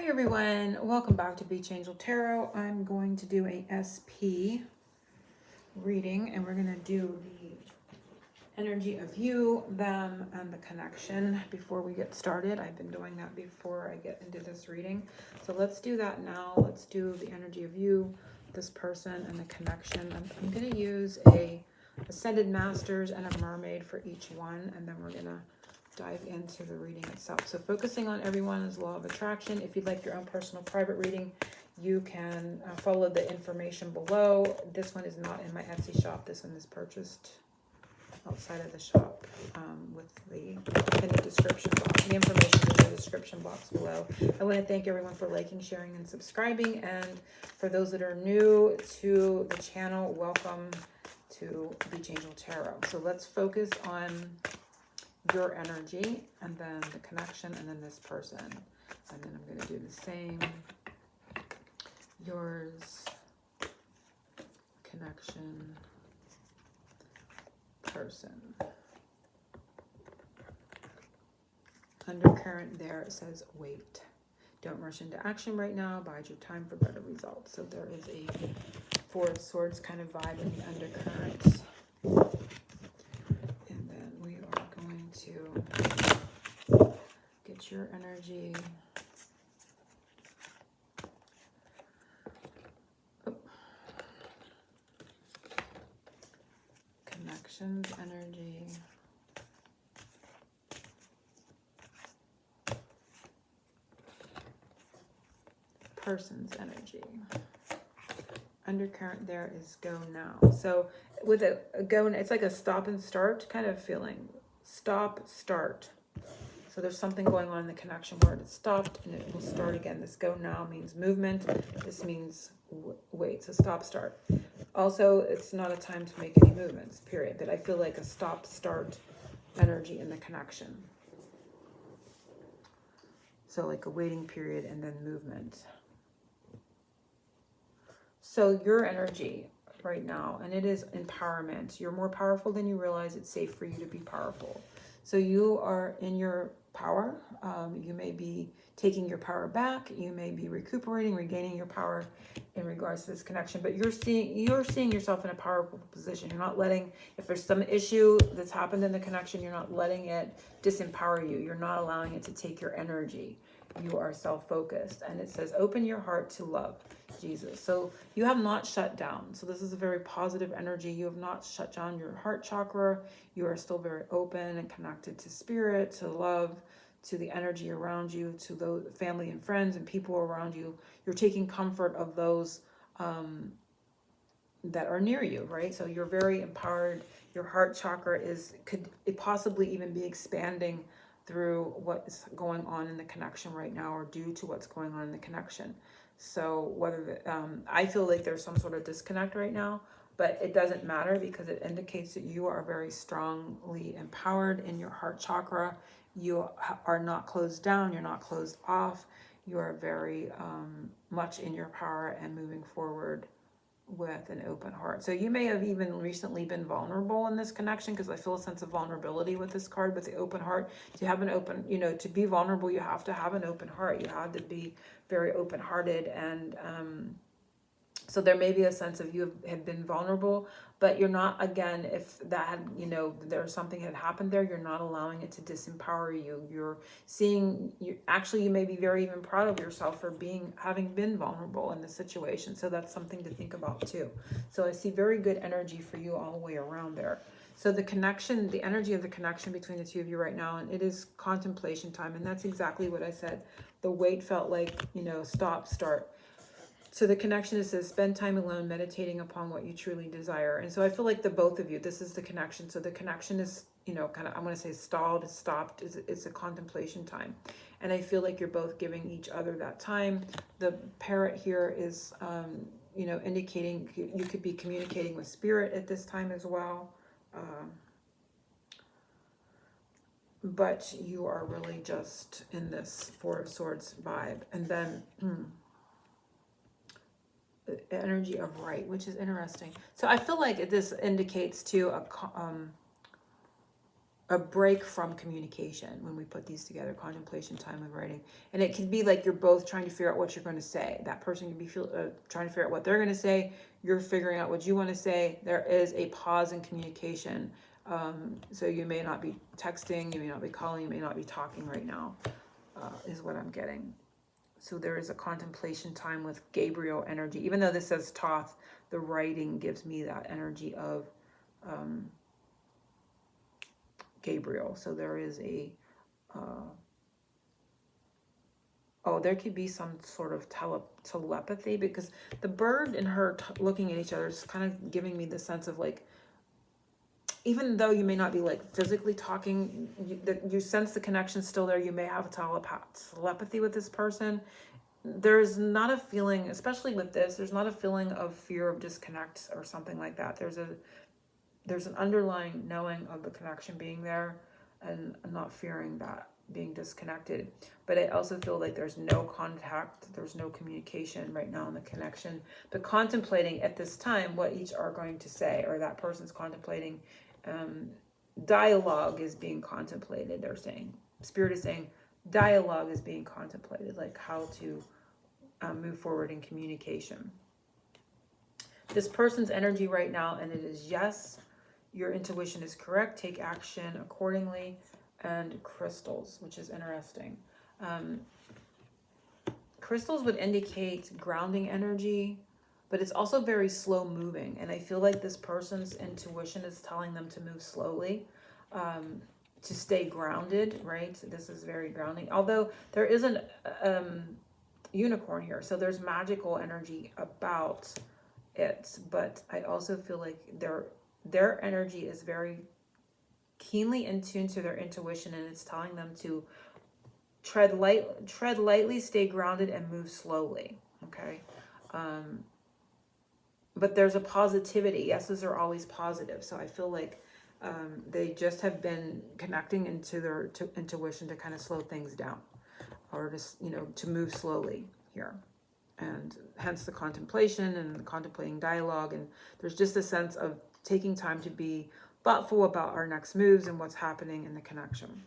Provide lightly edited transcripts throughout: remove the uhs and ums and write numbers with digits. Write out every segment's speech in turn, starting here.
Hi everyone, welcome back to Beach Angel Tarot. I'm going to do a SP reading and we're going to do the energy of you, them, and the connection before we get started. I've been doing that before I get into this reading. So let's do that now. Let's do the energy of you, this person, and the connection. I'm going to use a Ascended Masters and a Mermaid for each one, and then we're going to dive into the reading itself. So focusing on everyone is law of attraction. If you'd like your own personal private reading, you can follow the information below. This one is not in my Etsy shop. This one is purchased outside of the shop with the in the description box. The information is in the description box below. I want to thank everyone for liking, sharing, and subscribing. And for those that are new to the channel, welcome to Beach Angel Tarot. So let's focus on your energy, and then the connection, and then this person. And then I'm going to do the same. Yours, connection, person. Undercurrent there, it says wait. Don't rush into action right now. Bide your time for better results. So there is a Four of Swords kind of vibe in the undercurrents. And then we are going to get your energy. Oh. Connections energy. Person's energy. Undercurrent there is go now. So with a go, it's like a stop and start kind of feeling. Stop, start. So there's something going on in the connection where it stopped and it will start again. This go now means movement. This means wait. So stop, start. Also, it's not a time to make any movements, period. But I feel like a stop, start energy in the connection. So like a waiting period and then movement. So your energy right now, and it is empowerment. You're more powerful than you realize. It's safe for you to be powerful. So you are in your power. You may be taking your power back. You may be recuperating, regaining your power in regards to this connection. But you're seeing yourself in a powerful position. You're not letting, if there's some issue that's happened in the connection, you're not letting it disempower you. You're not allowing it to take your energy. You are self-focused. And it says, open your heart to love Jesus. So you have not shut down. So this is a very positive energy. You have not shut down your heart chakra. You are still very open and connected to spirit, to love, to the energy around you, to the family and friends and people around you. You're taking comfort of those that are near you, right? So you're very empowered. Your heart chakra could it possibly even be expanding through what's going on in the connection right now, or due to what's going on in the connection. So whether I feel like there's some sort of disconnect right now, but it doesn't matter because it indicates that you are very strongly empowered in your heart chakra. You are not closed down. You're not closed off. You are very much in your power and moving forward with an open heart. So you may have even recently been vulnerable in this connection, because I feel a sense of vulnerability with this card, with the open heart. To have an open, to be vulnerable, you have to have an open heart. You have to be very open-hearted. And so there may be a sense of you have been vulnerable, but you're not, again, if that had, there's something had happened there, you're not allowing it to disempower you. You're seeing, you may be very even proud of yourself for having been vulnerable in the situation. So that's something to think about too. So I see very good energy for you all the way around there. So the connection, the energy of the connection between the two of you right now, and it is contemplation time. And that's exactly what I said. The wait felt like, stop, start. So the connection is to spend time alone, meditating upon what you truly desire. And so I feel like the both of you, this is the connection. So the connection is, kind of, I'm going to say stalled, stopped. It's a contemplation time. And I feel like you're both giving each other that time. The parrot here is, indicating you could be communicating with spirit at this time as well. But you are really just in this Four of Swords vibe. And then the energy of right, which is interesting. So I feel like this indicates to a break from communication when we put these together, contemplation, time, and writing. And it can be like you're both trying to figure out what you're going to say. That person can be trying to figure out what they're going to say. You're figuring out what you want to say. There is a pause in communication. So you may not be texting, you may not be calling, you may not be talking right now, is what I'm getting. So there is a contemplation time with Gabriel energy. Even though this says Thoth, the writing gives me that energy of Gabriel. So there is a, there could be some sort of telepathy, because the bird and her looking at each other is kind of giving me the sense of like, even though you may not be like physically talking, you sense the connection still there. You may have telepathy with this person. There's not a feeling, especially with this, there's not a feeling of fear of disconnect or something like that. There's an underlying knowing of the connection being there, and not fearing that being disconnected. But I also feel like there's no contact, there's no communication right now in the connection, but contemplating at this time what each are going to say, or that person's contemplating. Dialogue is being contemplated, they're saying. Spirit is saying dialogue is being contemplated, like how to move forward in communication. This person's energy right now, and it is yes, your intuition is correct, take action accordingly, and crystals, which is interesting. Crystals would indicate grounding energy, but it's also very slow moving. And I feel like this person's intuition is telling them to move slowly, to stay grounded, right? So this is very grounding. Although there is an unicorn here, so there's magical energy about it. But I also feel like their energy is very keenly in tune to their intuition, and it's telling them to tread lightly, stay grounded, and move slowly. Okay. But there's a positivity. Yeses are always positive. So I feel like they just have been connecting into their intuition to kind of slow things down, or just, to move slowly here. And hence the contemplation and the contemplating dialogue. And there's just a sense of taking time to be thoughtful about our next moves and what's happening in the connection.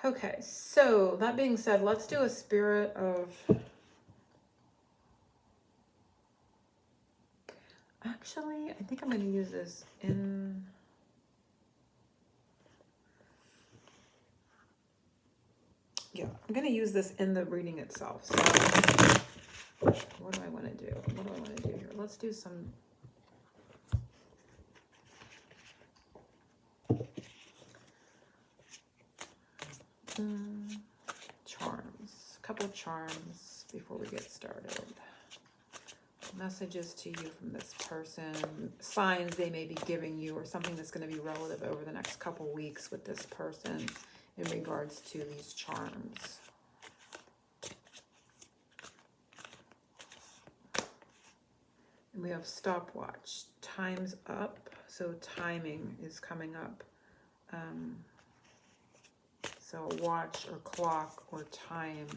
Okay, so that being said, let's do a spirit of... Actually, I think I'm going to use this in... Yeah, I'm going to use this in the reading itself. So what do I want to do? What do I want to do here? Let's do some... charms. A couple of charms before we get started. Messages to you from this person. Signs they may be giving you, or something that's going to be relative over the next couple weeks with this person in regards to these charms. And we have stopwatch. Time's up. So timing is coming up. So a watch or clock or time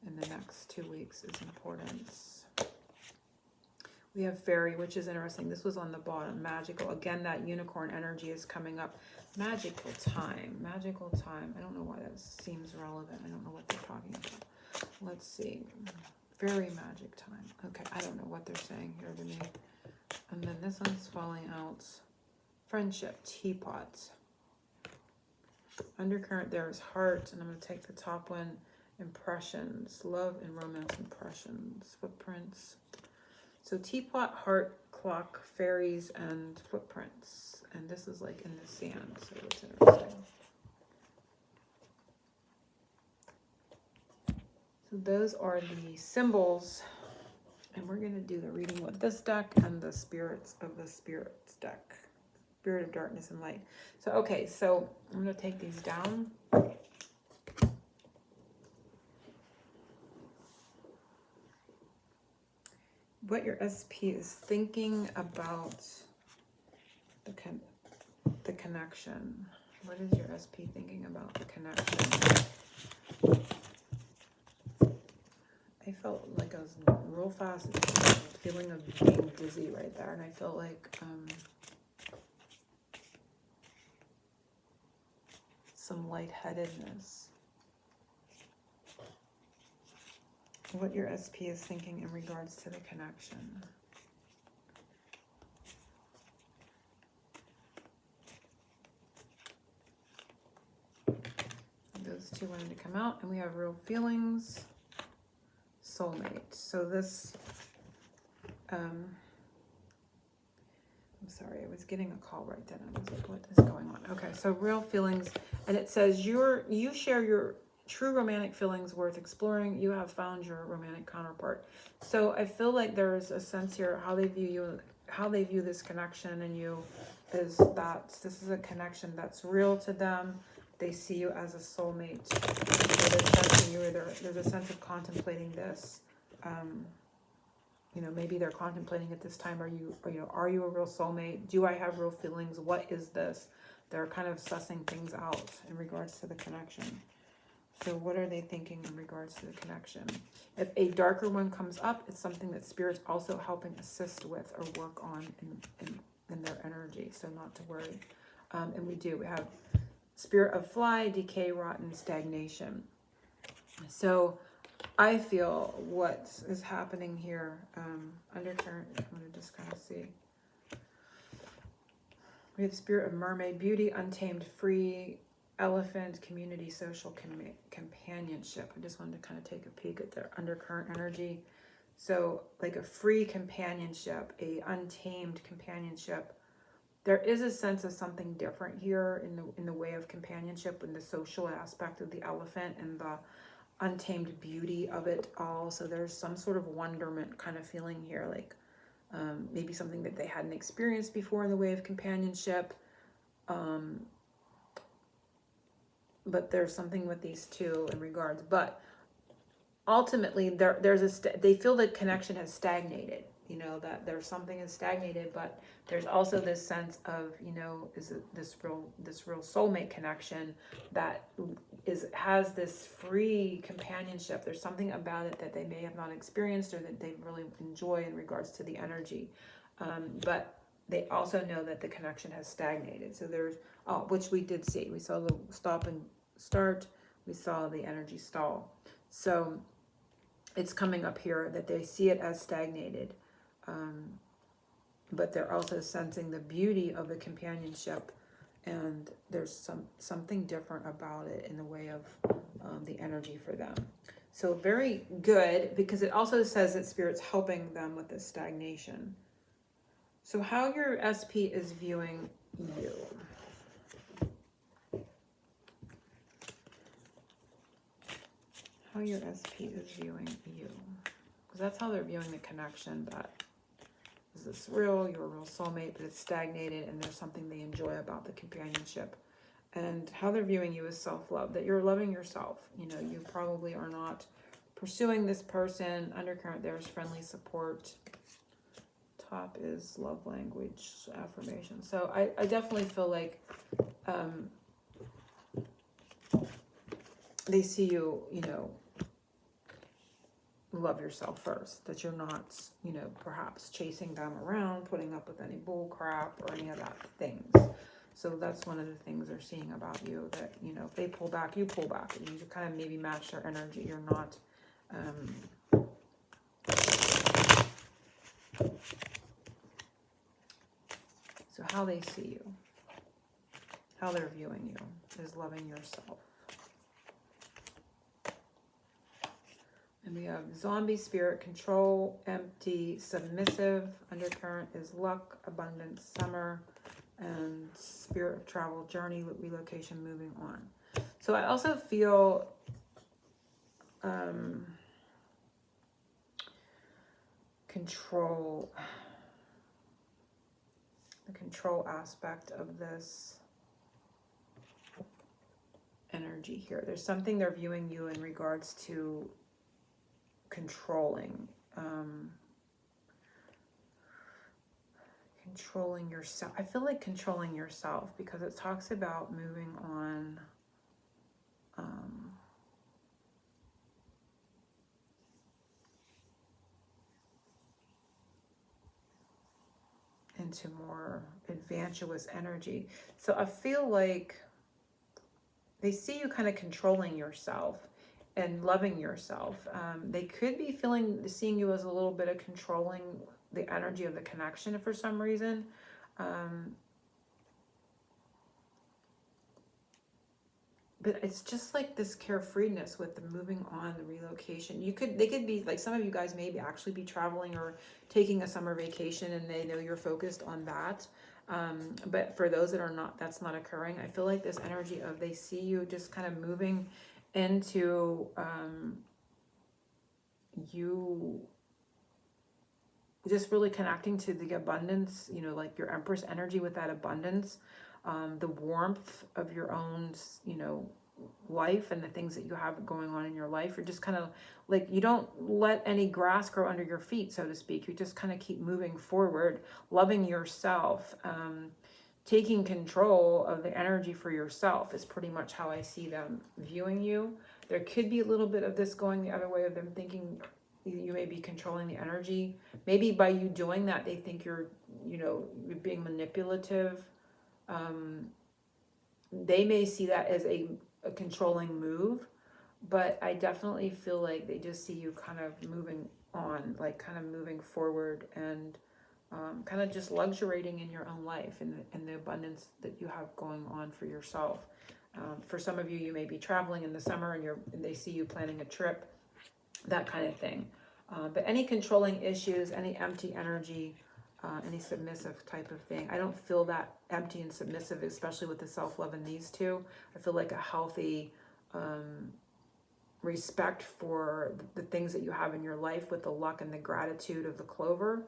in the next 2 weeks is important. We have fairy, which is interesting. This was on the bottom. Magical. Again, that unicorn energy is coming up. Magical time. Magical time. I don't know why that seems relevant. I don't know what they're talking about. Let's see. Fairy magic time. Okay, I don't know what they're saying here to me. And then this one's falling out. Friendship. Teapot. Undercurrent there is heart, and I'm going to take the top one, impressions, love and romance impressions, footprints. So teapot, heart, clock, fairies, and footprints. And this is like in the sand, so it's interesting. So those are the symbols, and we're going to do the reading with this deck and the spirits of the spirits deck. Spirit of darkness and light. So, okay, so I'm going to take these down. What your SP is thinking about the connection. What is your SP thinking about the connection? I felt like I was real fast feeling of being dizzy right there, and I felt like some lightheadedness. What your SP is thinking in regards to the connection. Those two wanted to come out, and we have real feelings, soulmate. So this, I'm sorry, I was getting a call right then. I was like, what is going on? Okay, so real feelings, and it says you share your true romantic feelings worth exploring. You have found your romantic counterpart. So I feel like there's a sense here how they view you, how they view this connection and you, is that this is a connection that's real to them. They see you as a soulmate. There's a sense of contemplating this. You know, maybe they're contemplating at this time, are you a real soulmate? Do I have real feelings? What is this? They're kind of sussing things out in regards to the connection. So what are they thinking in regards to the connection? If a darker one comes up, it's something that Spirit's also helping assist with or work on in their energy. So not to worry. And we have Spirit of Fly, decay, rotten, stagnation. So I feel what is happening here, undercurrent, I'm going to just kind of see. We have Spirit of Mermaid, beauty, untamed, free, elephant, community, social companionship. I just wanted to kind of take a peek at their undercurrent energy. So like a free companionship, a untamed companionship. There is a sense of something different here in the way of companionship, in the social aspect of the elephant and the untamed beauty of it all. So there's some sort of wonderment kind of feeling here, like maybe something that they hadn't experienced before in the way of companionship. But there's something with these two in regards. But ultimately, they feel the connection has stagnated. You know, that there's something is stagnated, but there's also this sense of, you know, is it this real soulmate connection that has this free companionship. There's something about it that they may have not experienced or that they really enjoy in regards to the energy. But they also know that the connection has stagnated. So there's, which we did see. We saw the stop and start. We saw the energy stall. So it's coming up here that they see it as stagnated. But they're also sensing the beauty of the companionship, and there's something different about it in the way of the energy for them. So very good, because it also says that Spirit's helping them with this stagnation. So how your SP is viewing you. How your SP is viewing you. Because that's how they're viewing the connection, that is this real, you're a real soulmate, but it's stagnated and there's something they enjoy about the companionship. And how they're viewing you is self-love, that you're loving yourself. You know, you probably are not pursuing this person. Undercurrent, there's friendly support. Top is love language, affirmation. So I definitely feel like they see you, you know, love yourself first, that you're not, you know, perhaps chasing them around, putting up with any bull crap or any of that things. So that's one of the things they're seeing about you, that, you know, if they pull back, you pull back, and you kind of maybe match their energy. You're not so how they see you, how they're viewing you, is loving yourself. And we have zombie, spirit, control, empty, submissive. Undercurrent is luck, abundance, summer, and spirit of travel, journey, relocation, moving on. So I also feel control, the control aspect of this energy here. There's something they're viewing you in regards to controlling controlling yourself. I feel like controlling yourself, because it talks about moving on, into more adventurous energy. So I feel like they see you kind of controlling yourself and loving yourself. They could be seeing you as a little bit of controlling the energy of the connection for some reason. But it's just like this carefreeness with the moving on, the relocation. They could be like, some of you guys maybe actually be traveling or taking a summer vacation, and they know you're focused on that. But for those that are not, that's not occurring. I feel like this energy of, they see you just kind of moving into you just really connecting to the abundance, you know, like your Empress energy with that abundance, the warmth of your own, you know, life and the things that you have going on in your life. You're just kind of like, you don't let any grass grow under your feet, so to speak. You just kind of keep moving forward, loving yourself, taking control of the energy for yourself is pretty much how I see them viewing you. There could be a little bit of this going the other way, of them thinking you may be controlling the energy. Maybe by you doing that, they think you're, you know, you're being manipulative. They may see that as a controlling move, but I definitely feel like they just see you kind of moving on, like kind of moving forward, and kind of just luxuriating in your own life and the abundance that you have going on for yourself. For some of you, you may be traveling in the summer, and they see you planning a trip, that kind of thing. But any controlling issues, any empty energy, any submissive type of thing, I don't feel that empty and submissive, especially with the self-love in these two. I feel like a healthy respect for the things that you have in your life, with the luck and the gratitude of the clover.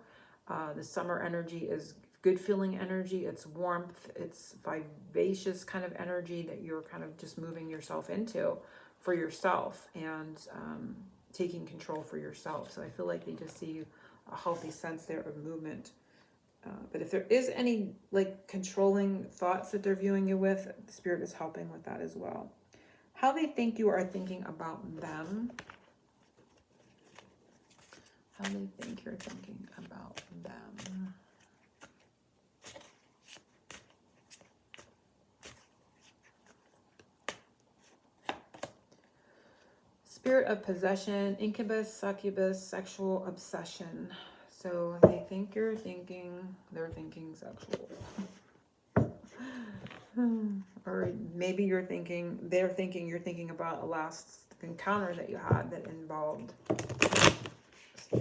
The summer energy is good feeling energy. It's warmth. It's vivacious kind of energy that you're kind of just moving yourself into for yourself, and taking control for yourself. So I feel like they just see a healthy sense there of movement. But if there is any like controlling thoughts that they're viewing you with, the Spirit is helping with that as well. How they think you are thinking about them. How they think you're thinking about them. Spirit of possession, incubus, succubus, sexual obsession. So they think you're thinking, they're thinking sexual. Or maybe you're thinking, they're thinking you're thinking about a last encounter that you had that involved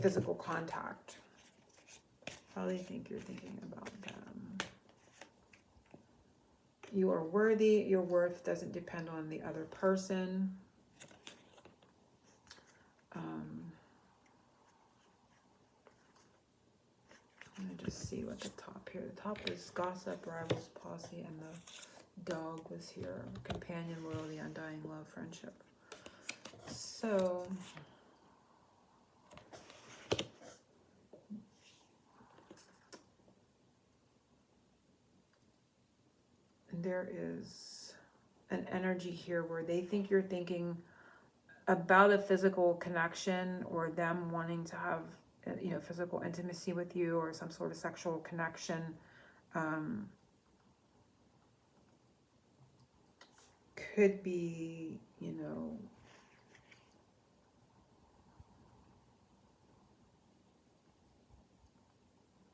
physical contact. How they think you're thinking about them. You are worthy. Your worth doesn't depend on the other person. I'm going to just see what the top here. The top is gossip, rivals, posse, and the dog was here. Companion, loyalty, undying love, friendship. So there is an energy here where they think you're thinking about a physical connection, or them wanting to have, you know, physical intimacy with you, or some sort of sexual connection. Could be, you know,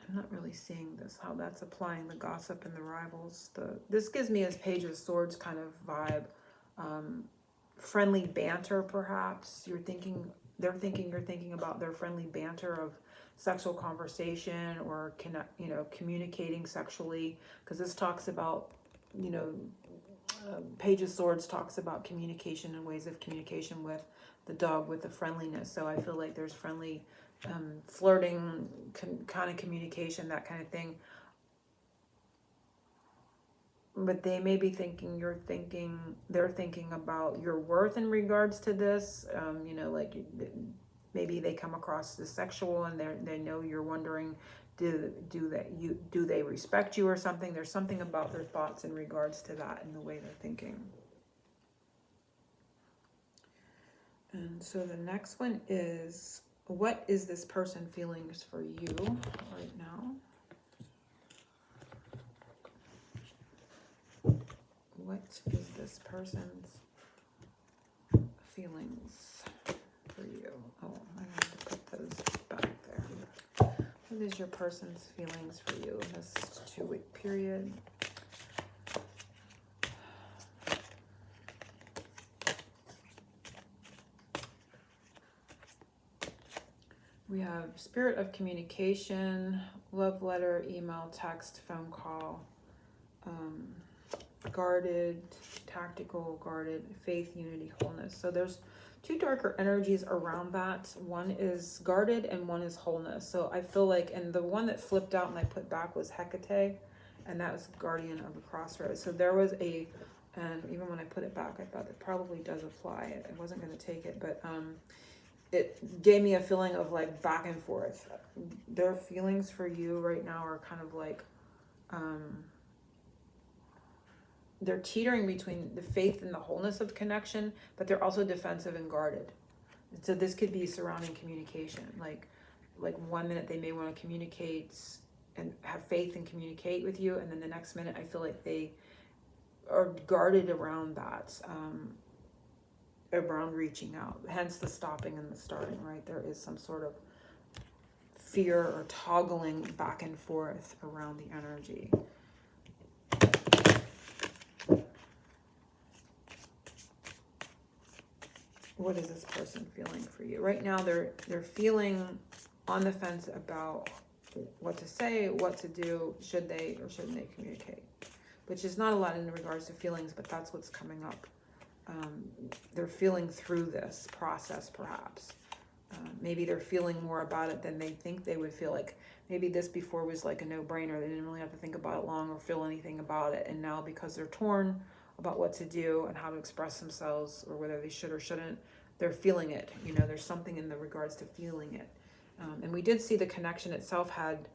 I'm not really seeing this, how that's applying the gossip and the rivals. This gives me a Page of Swords kind of vibe. Friendly banter, perhaps. They're thinking you're thinking about their friendly banter of sexual conversation, or you know, communicating sexually, because this talks about, you know, Page of Swords talks about communication and ways of communication with the dog, with the friendliness. So I feel like there's friendly flirting kind of communication, that kind of thing. But they may be thinking they're thinking about your worth in regards to this. You know, like maybe they come across as sexual, and they know you're wondering, do they respect you or something. There's something about their thoughts in regards to that and the way they're thinking. And so the next one is, what is this person feeling for you right now? what is this person's feelings for you? Oh, I need to put those back there. What is your person's feelings for you in this 2-week period? We have spirit of communication, love letter, email, text, phone call, guarded, tactical, guarded, faith, unity, wholeness. So there's 2 darker energies around that. One is guarded and one is wholeness. So I feel like, and the one that flipped out and I put back was Hecate, and that was guardian of the crossroads. So there was a, and even when I put it back, I thought it probably does apply. I wasn't going to take it, but it gave me a feeling of like back and forth. Their feelings for you right now are kind of like, they're teetering between the faith and the wholeness of connection, but they're also defensive and guarded. So this could be surrounding communication. Like 1 minute they may want to communicate and have faith and communicate with you, and then the next minute I feel like they are guarded around that, around reaching out. Hence the stopping and the starting, right? There is some sort of fear or toggling back and forth around the energy. What is this person feeling for you? Right now, they're feeling on the fence about what to say, what to do, should they or shouldn't they communicate, which is not a lot in regards to feelings, but that's what's coming up. They're feeling through this process, perhaps. Maybe they're feeling more about it than they think they would feel. Like maybe this before was like a no-brainer. They didn't really have to think about it long or feel anything about it. And now because they're torn about what to do and how to express themselves or whether they should or shouldn't, they're feeling it. You know, there's something in the regards to feeling it. And we did see the connection itself had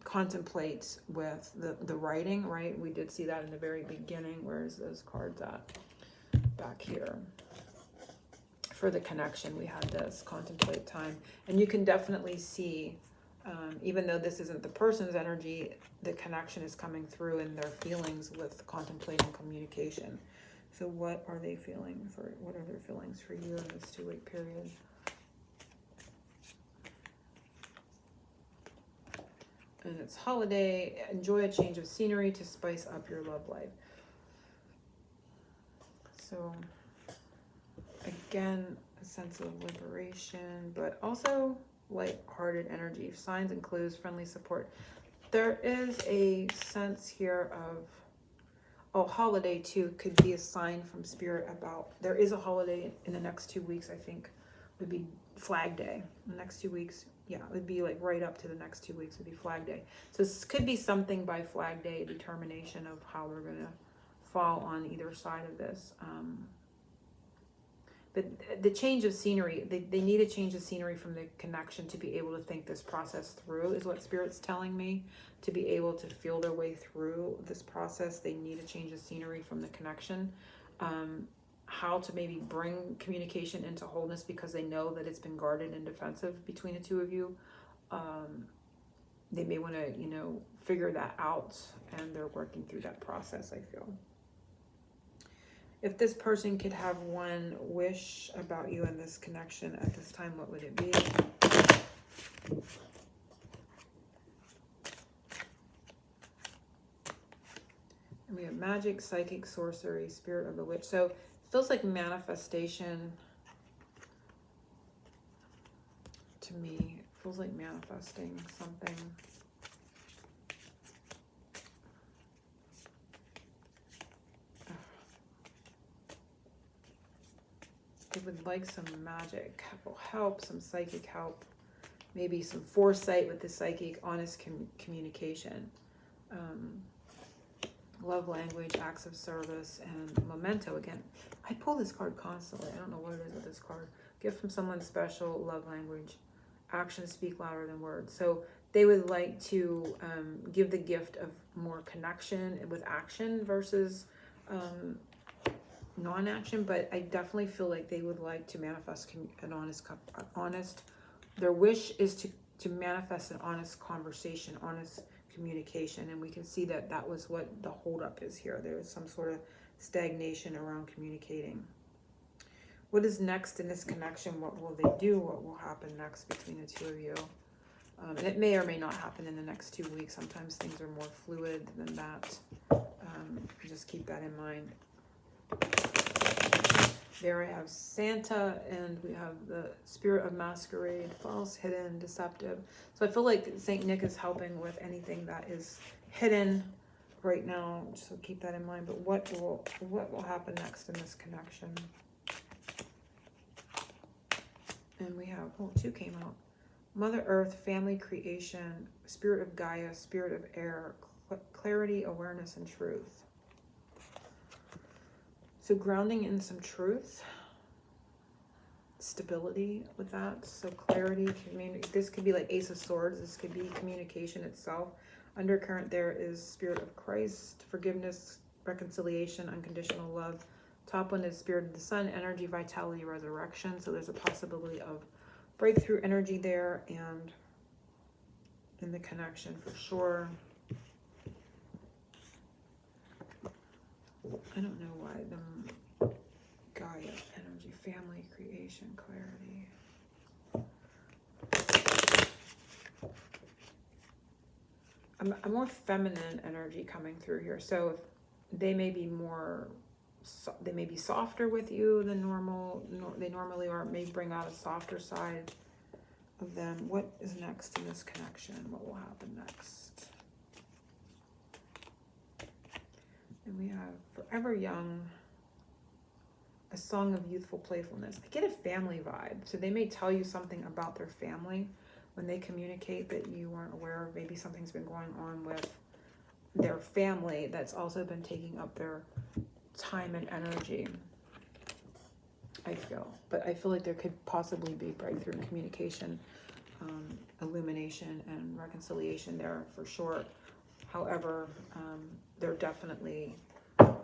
contemplate with the writing, right? We did see that in the very beginning. Where's those cards at? Back here. For the connection, we had this contemplate time. And you can definitely see, even though this isn't the person's energy, the connection is coming through in their feelings with contemplating communication. So what are they feeling for, what are their feelings for you in this 2-week period? And it's holiday. Enjoy a change of scenery to spice up your love life. So again, a sense of liberation, but also light-hearted energy, signs and clues, friendly support. There is a sense here of, holiday too could be a sign from spirit about, there is a holiday in the next 2 weeks, I think would be Flag Day. The next 2 weeks, yeah, it would be like right up to the next 2 weeks would be Flag Day. So this could be something by Flag Day, determination of how we're going to fall on either side of this. But the change of scenery, they need a change of scenery from the connection to be able to think this process through, is what Spirit's telling me. To be able to feel their way through this process, they need a change of scenery from the connection. How to maybe bring communication into wholeness because they know that it's been guarded and defensive between the two of you. They may want to, figure that out, and they're working through that process, I feel. If this person could have one wish about you and this connection at this time, what would it be? And we have magic, psychic, sorcery, spirit of the witch. So it feels like manifestation to me. It feels like manifesting something. They would like some magic help, some psychic help, maybe some foresight with the psychic, honest communication, love language, acts of service, and memento. Again, I pull this card constantly. I don't know what it is with this card. Gift from someone special, love language, actions speak louder than words. So they would like to give the gift of more connection with action versus non-action, but I definitely feel like they would like to manifest an honest, their wish is to manifest an honest conversation, honest communication. And we can see that that was what the holdup is here. There is some sort of stagnation around communicating. What is next in this connection? What will they do? What will happen next between the two of you? And it may or may not happen in the next 2 weeks. Sometimes things are more fluid than that. Just keep that in mind. There I have Santa, and we have the Spirit of Masquerade, false, hidden, deceptive. So I feel like Saint Nick is helping with anything that is hidden right now. So keep that in mind. But what will happen next in this connection? And we have, oh, 2 came out. Mother Earth, family, creation, Spirit of Gaia, Spirit of air, clarity, awareness, and truth. So grounding in some truth, stability with that. So clarity, this could be like Ace of Swords. This could be communication itself. Undercurrent there is Spirit of Christ, forgiveness, reconciliation, unconditional love. Top one is Spirit of the Sun, energy, vitality, resurrection. So there's a possibility of breakthrough energy there and in the connection for sure. I don't know why the Gaia energy, family, creation, clarity. A more feminine energy coming through here. So they may be they may be softer with you than normal. They normally are. May bring out a softer side of them. What is next in this connection? What will happen next? And we have Forever Young, a song of youthful playfulness. I get a family vibe. So they may tell you something about their family when they communicate that you weren't aware of. Maybe something's been going on with their family that's also been taking up their time and energy, I feel. But I feel like there could possibly be breakthrough in communication, illumination, and reconciliation there for sure. However, they're definitely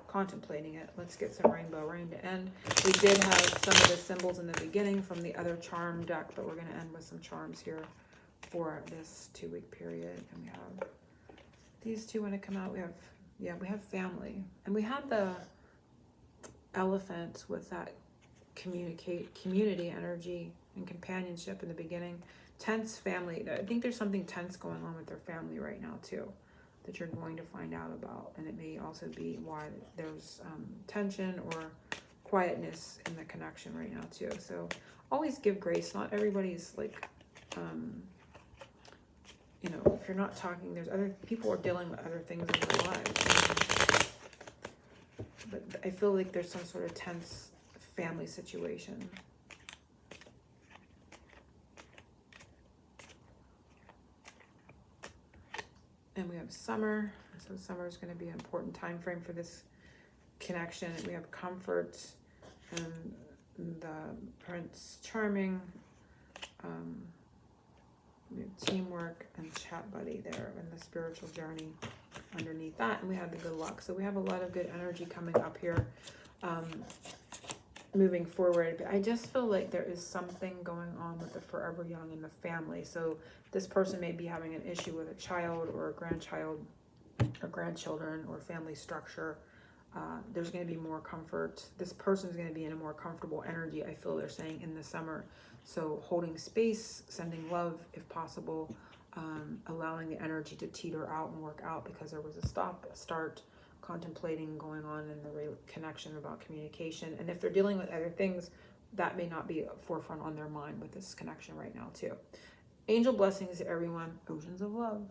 contemplating it. Let's get some rainbow rain to end. We did have some of the symbols in the beginning from the other charm deck, but we're going to end with some charms here for this 2-week period. And we have these 2 when it come out. We have family, and we have the elephant with that community energy and companionship in the beginning. Tense family. I think there's something tense going on with their family right now too, that you're going to find out about. And it may also be why there's tension or quietness in the connection right now too. So always give grace. Not everybody's like, if you're not talking, there's other people are dealing with other things in their lives. But I feel like there's some sort of tense family situation. And we have summer. So summer is going to be an important time frame for this connection. We have comfort and the Prince Charming. We have teamwork and chat buddy there and the spiritual journey underneath that. And we have the good luck. So we have a lot of good energy coming up here moving forward. But I just feel like there is something going on with the Forever Young in the family. So this person may be having an issue with a child or a grandchild or grandchildren or family structure. There's going to be more comfort. This person is going to be in a more comfortable energy, I feel they're saying, in the summer. So holding space, sending love if possible, allowing the energy to teeter out and work out because there was a start, contemplating going on in the connection about communication. And if they're dealing with other things, that may not be forefront on their mind with this connection right now too. Angel blessings to everyone. Oceans of love.